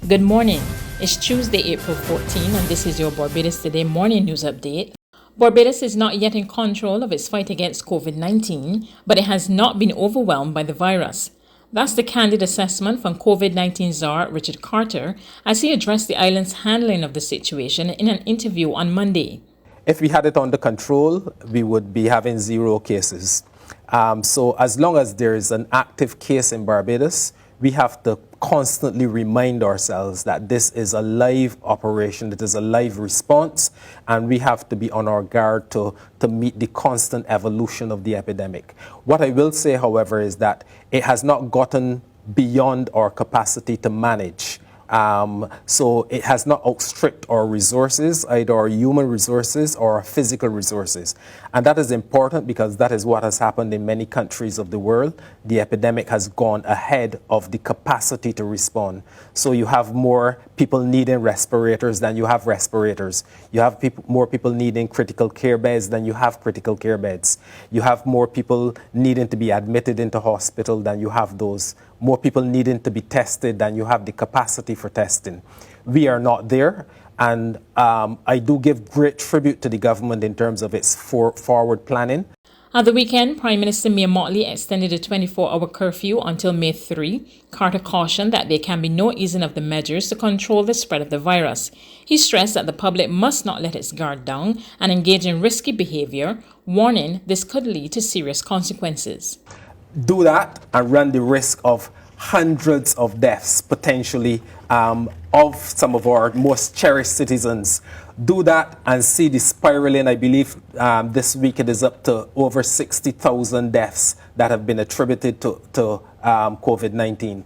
Good morning. It's Tuesday, April 14, and this is your Barbados Today Morning News Update. Barbados is not yet in control of its fight against COVID-19, but it has not been overwhelmed by the virus. That's the candid assessment from COVID-19 CZAR Richard Carter as he addressed the island's handling of the situation in an interview on Monday. If we had it under control, we would be having 0 cases. So as long as there is an active case in Barbados, we have to constantly remind ourselves that this is a live operation, it is a live response, and we have to be on our guard to meet the constant evolution of the epidemic. What I will say, however, is that it has not gotten beyond our capacity to manage. So it has not outstripped our resources, either our human resources or our physical resources. And that is important because that is what has happened in many countries of the world. The epidemic has gone ahead of the capacity to respond. So you have more people needing respirators than you have respirators. You have more people needing critical care beds than you have critical care beds. You have more people needing to be admitted into hospital than you have those. More people needing to be tested than you have the capacity for testing. We are not there, and I do give great tribute to the government in terms of its forward planning. At the weekend, Prime Minister Mia Mottley extended a 24-hour curfew until May 3. Carter cautioned that there can be no easing of the measures to control the spread of the virus. He stressed that the public must not let its guard down and engage in risky behavior, warning this could lead to serious consequences. Do that and run the risk of hundreds of deaths potentially of some of our most cherished citizens. Do that and see the spiraling. I believe this week it is up to over 60,000 deaths that have been attributed to COVID-19.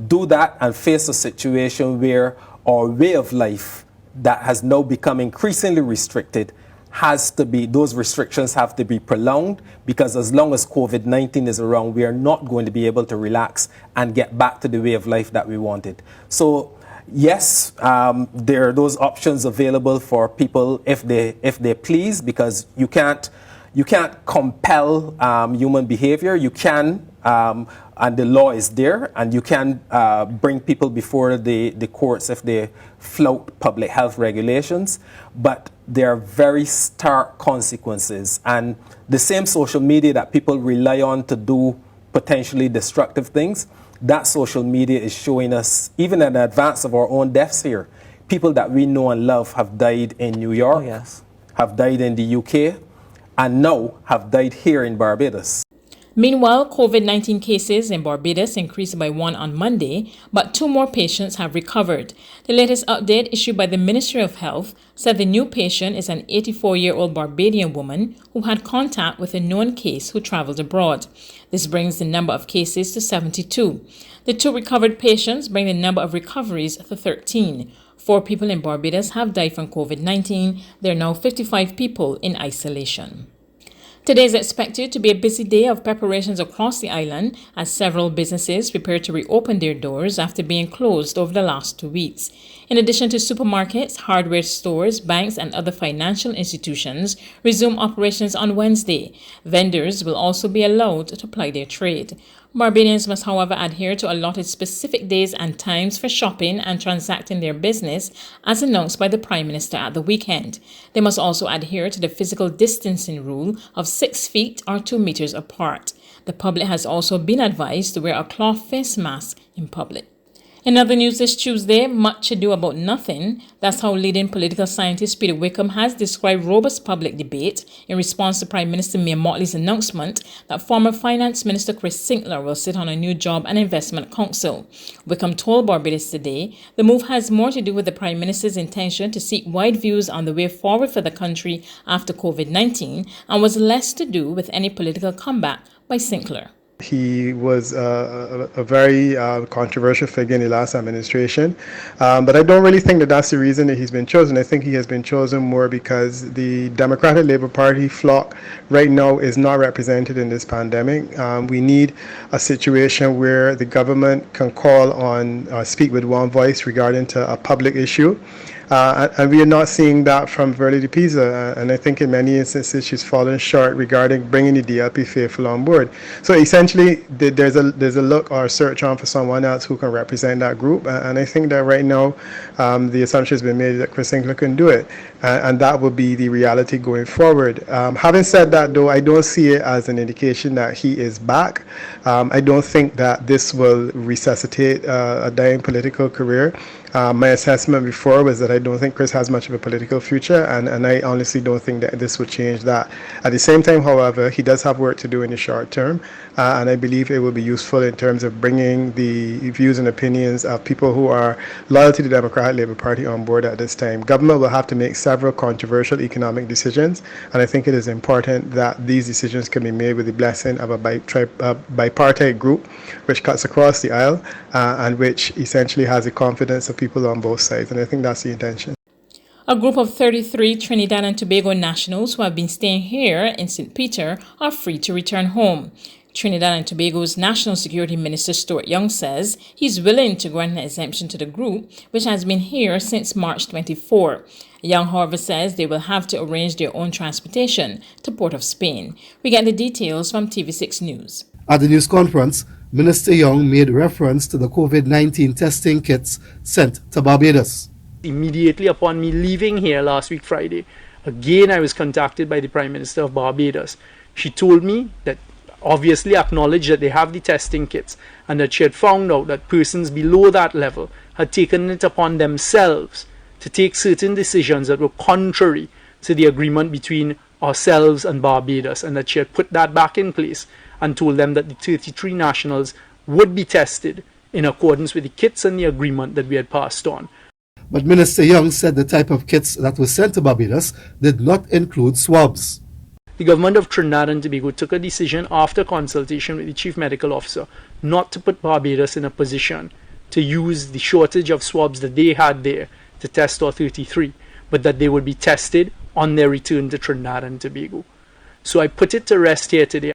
Do that and face a situation where our way of life that has now become increasingly restricted has to be, those restrictions have to be prolonged, because as long as COVID-19 is around, we are not going to be able to relax and get back to the way of life that we wanted. So yes, there are those options available for people if they please, because you can't compel human behavior. You can, and the law is there, and you can bring people before the courts if they flout public health regulations, but there are very stark consequences. And the same social media that people rely on to do potentially destructive things, that social media is showing us, even in advance of our own deaths here, people that we know and love have died in New York, have died in the UK, and now have died here in Barbados. Meanwhile, COVID-19 cases in Barbados increased by 1 on Monday, but 2 more patients have recovered. The latest update issued by the Ministry of Health said the new patient is an 84-year-old Barbadian woman who had contact with a known case who traveled abroad. This brings the number of cases to 72. The 2 recovered patients bring the number of recoveries to 13. 4 people in Barbados have died from COVID-19. There are now 55 people in isolation. Today is expected to be a busy day of preparations across the island as several businesses prepare to reopen their doors after being closed over the last 2 weeks. In addition to supermarkets, hardware stores, banks, and other financial institutions resume operations on Wednesday. Vendors will also be allowed to ply their trade. Barbadians must, however, adhere to allotted specific days and times for shopping and transacting their business, as announced by the Prime Minister at the weekend. They must also adhere to the physical distancing rule of 6 feet or 2 meters apart. The public has also been advised to wear a cloth face mask in public. In other news this Tuesday, much ado about nothing. That's how leading political scientist Peter Wickham has described robust public debate in response to Prime Minister Mia Mottley's announcement that former Finance Minister Chris Sinckler will sit on a new job and investment council. Wickham told Barbados Today the move has more to do with the Prime Minister's intention to seek wide views on the way forward for the country after COVID-19 and was less to do with any political comeback by Sinckler. He was a very controversial figure in the last administration, but I don't really think that that's the reason that he's been chosen. I think he has been chosen more because the Democratic Labour Party flock right now is not represented in this pandemic. We need a situation where the government can call on, speak with one voice regarding to a public issue. And we are not seeing that from Verlie de Pisa. And I think in many instances she's fallen short regarding bringing the DLP faithful on board. So essentially, there's a look or a search on for someone else who can represent that group. And I think that right now, the assumption has been made that Chris Sinckler can do it. And that will be the reality going forward. Having said that, though, I don't see it as an indication that he is back. I don't think that this will resuscitate a dying political career. My assessment before was that I don't think Chris has much of a political future, and I honestly don't think that this would change that. At the same time, however, he does have work to do in the short term, and I believe it will be useful in terms of bringing the views and opinions of people who are loyal to the Democratic Labour Party on board at this time. Government will have to make several controversial economic decisions, and I think it is important that these decisions can be made with the blessing of a bipartite group which cuts across the aisle and which essentially has the confidence of people on both sides, and I think that's the intention. A group of 33 Trinidad and Tobago nationals who have been staying here in St. Peter are free to return home. Trinidad and Tobago's National Security Minister Stuart Young says he's willing to grant an exemption to the group, which has been here since March 24. Young, however, says they will have to arrange their own transportation to Port of Spain. We get the details from TV6 News. At the news conference, Minister Young made reference to the COVID-19 testing kits sent to Barbados. Immediately upon me leaving here last week Friday, again I was contacted by the Prime Minister of Barbados. She told me that obviously acknowledged that they have the testing kits and that she had found out that persons below that level had taken it upon themselves to take certain decisions that were contrary to the agreement between ourselves and Barbados, and that she had put that back in place and told them that the 33 nationals would be tested in accordance with the kits and the agreement that we had passed on. But Minister Young said the type of kits that were sent to Barbados did not include swabs. The government of Trinidad and Tobago took a decision after consultation with the Chief Medical Officer not to put Barbados in a position to use the shortage of swabs that they had there to test our 33, but that they would be tested on their return to Trinidad and Tobago. So I put it to rest here today.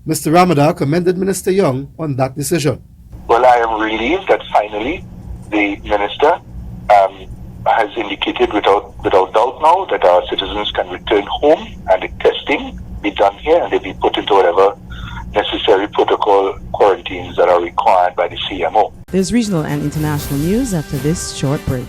Mr. Ramadar commended Minister Young on that decision. Well, I am relieved that finally the minister has indicated without doubt now that our citizens can return home and the testing be done here and they be put into whatever necessary protocol quarantines that are required by the CMO. There's regional and international news after this short break.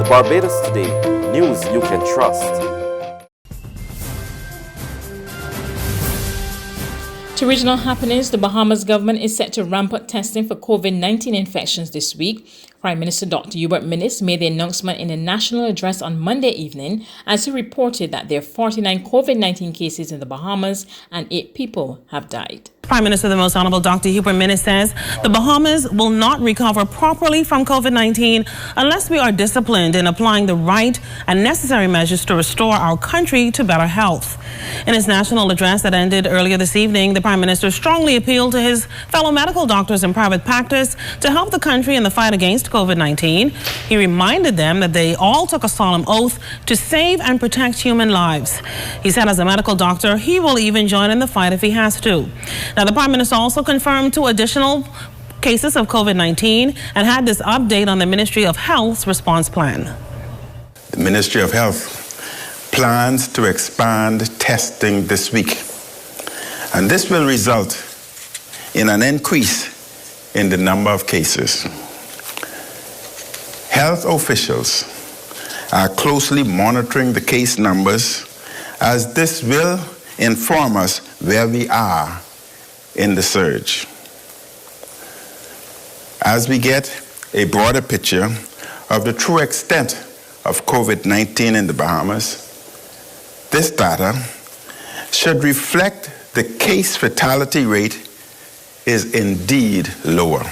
Barbados Today, news you can trust. To regional happenings, the Bahamas government is set to ramp up testing for COVID-19 infections this week. Prime Minister Dr. Hubert Minnis made the announcement in a national address on Monday evening as he reported that there are 49 COVID-19 cases in the Bahamas and 8 people have died. Prime Minister, the Most Honorable Dr. Hubert Minnis says the Bahamas will not recover properly from COVID-19 unless we are disciplined in applying the right and necessary measures to restore our country to better health. In his national address that ended earlier this evening, the Prime Minister strongly appealed to his fellow medical doctors in private practice to help the country in the fight against COVID-19. He reminded them that they all took a solemn oath to save and protect human lives. He said as a medical doctor, he will even join in the fight if he has to. Now, the Prime Minister also confirmed 2 additional cases of COVID-19 and had this update on the Ministry of Health's response plan. The Ministry of Health plans to expand testing this week, and this will result in an increase in the number of cases. Health officials are closely monitoring the case numbers, as this will inform us where we are in the surge. As we get a broader picture of the true extent of COVID-19 in the Bahamas, this data should reflect the case fatality rate is indeed lower.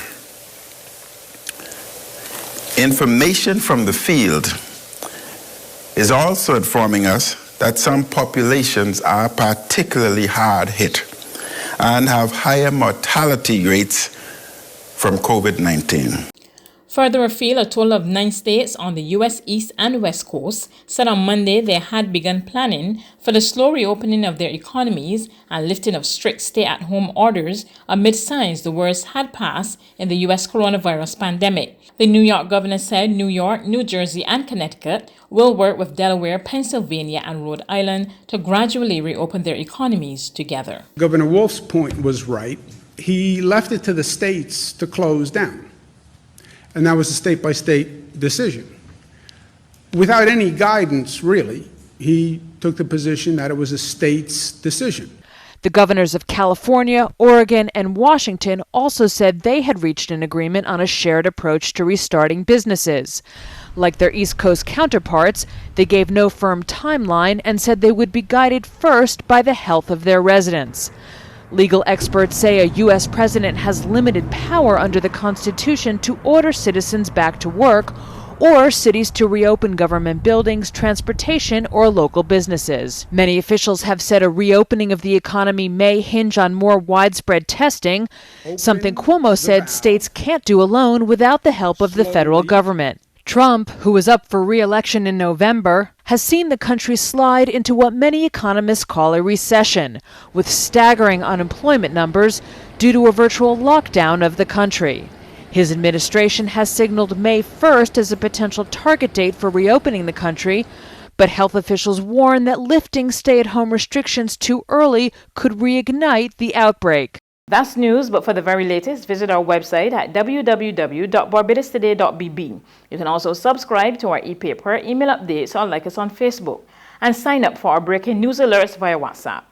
Information from the field is also informing us that some populations are particularly hard hit and have higher mortality rates from COVID-19. Further afield, a total of 9 states on the U.S. East and West Coast said on Monday they had begun planning for the slow reopening of their economies and lifting of strict stay-at-home orders amid signs the worst had passed in the U.S. coronavirus pandemic. The New York governor said New York, New Jersey, and Connecticut will work with Delaware, Pennsylvania, and Rhode Island to gradually reopen their economies together. Governor Wolf's point was right. He left it to the states to close down. And that was a state-by-state decision. Without any guidance, really, he took the position that it was a state's decision. The governors of California, Oregon, and Washington also said they had reached an agreement on a shared approach to restarting businesses. Like their East Coast counterparts, they gave no firm timeline and said they would be guided first by the health of their residents. Legal experts say a U.S. president has limited power under the Constitution to order citizens back to work or cities to reopen government buildings, transportation, or local businesses. Many officials have said a reopening of the economy may hinge on more widespread testing, something Cuomo said states can't do alone without the help of the federal government. Trump, who was up for re-election in November, has seen the country slide into what many economists call a recession, with staggering unemployment numbers due to a virtual lockdown of the country. His administration has signaled May 1st as a potential target date for reopening the country, but health officials warn that lifting stay-at-home restrictions too early could reignite the outbreak. That's news, but for the very latest, visit our website at www.barbadostoday.bb. You can also subscribe to our e-paper, email updates, or like us on Facebook, and sign up for our breaking news alerts via WhatsApp.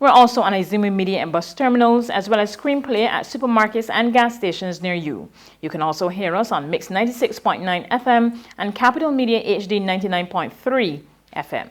We're also on Izumi Media and bus terminals, as well as Screenplay at supermarkets and gas stations near you. You can also hear us on Mix 96.9 FM and Capital Media HD 99.3 FM.